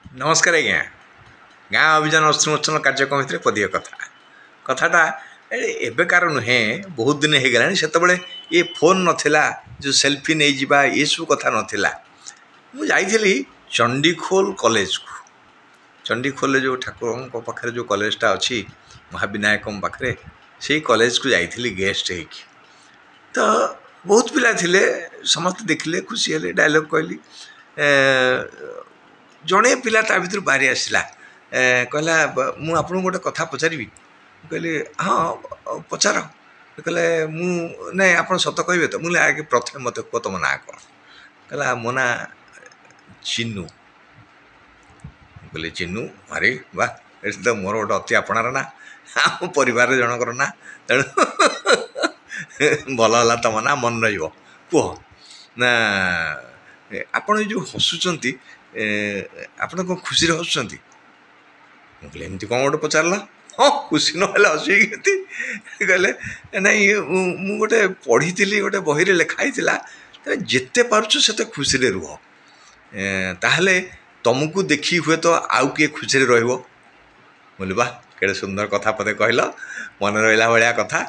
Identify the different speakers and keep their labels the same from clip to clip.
Speaker 1: नमस्कार आज्ञा गाँ अभियान अश्रुमोचन कार्यक्रम भितर पदीय कथाटा एबेकार नुहे बहुत दिन हो गला से ये फोन नाला जो सेल्फी नहीं जावा ये सब कथा नाला मुझे चंडीखोल कॉलेज को चंडीखोल जो ठाकुर पाखे जो कॉलेजटा अच्छी महाविनायक पाखे से कॉलेज को जाइली गेस्ट हो बहुत पिला थिले समस्त देखिले खुशी हेले डायलॉग कहली जड़े पिला ता भर बाहरी आसला कहला मु आपन गोटे कथा पचारि कहली हाँ पचार कहले मु नहीं आप सत कहे तो मुझे आगे प्रथम मत कह तुम ना कौन कहला मो ना चिन्नू बोले चिन्नू अरे वाह ये तो मोर गोटे अति आपणार ना आम परिवार जनकर ना तेणु भल है तुम ना मन रह ना आपण जो हसुंच ଆପଣ କ'ଣ ଖୁସିରେ ହସୁଛନ୍ତି ମୁଁ କହିଲି ଏମିତି କ'ଣ ଗୋଟେ ପଚାରିଲା ହଁ ଖୁସି ନହେଲେ ହସିକି କେମିତି କହିଲେ ନାଇଁ ମୁଁ ଗୋଟେ ପଢ଼ିଥିଲି ଗୋଟେ ବହିରେ ଲେଖା ହେଇଥିଲା ତମେ ଯେତେ ପାରୁଛ ସେତେ ଖୁସିରେ ରୁହ ତାହେଲେ ତମକୁ ଦେଖି ହୁଏତ ଆଉ କିଏ ଖୁସିରେ ରହିବ ବୋଲେ ବା କେଡ଼େ ସୁନ୍ଦର କଥା ପଦେ କହିଲ ମନେ ରହିଲା ଭଳିଆ କଥା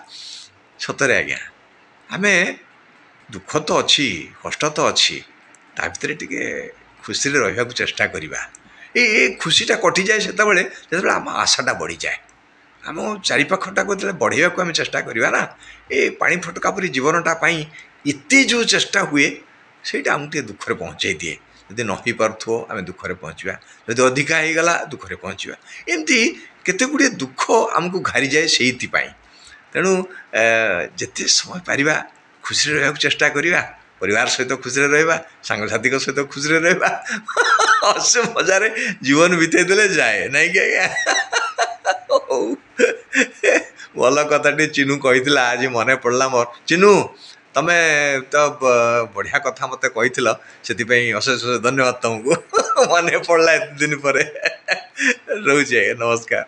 Speaker 1: ସତରେ ଆଜ୍ଞା ଆମେ ଦୁଃଖ ତ ଅଛି କଷ୍ଟ ତ ଅଛି ତା ଭିତରେ ଟିକେ खुशी रहा चेष्टा करवा ये खुशीटा कटि जाए से आम आशाटा बढ़ी जाए आम चारिपाखटा को बढ़ेगा आम चेष्टा करवा ना ये पानी फटका परी जीवनटा एत जो चेष्टा हुए सहीटा आमको दुखरे पहुँचे दिए जदि नही पार्थो आम दुखरे पहुँचा जदि अधिका हो गला दुखरे पहुँचा एमती केते गुड़े दुख आमको घारी जाए से तेणु जिते समय पारिबा खुशी रहा चेष्टा करवा परिवार सहित खुशी रहा सांगसाथी सहित खुशी रहा हस मजार जीवन बीते देले जाए नहीं कि भल कथाटी चिन्नू कही आज मन पड़ा मोर चिन्नू तमें तो बढ़िया कथा मत कही से अशेष धन्यवाद तुमको मन पड़ा एत दिन पर रोचे नमस्कार।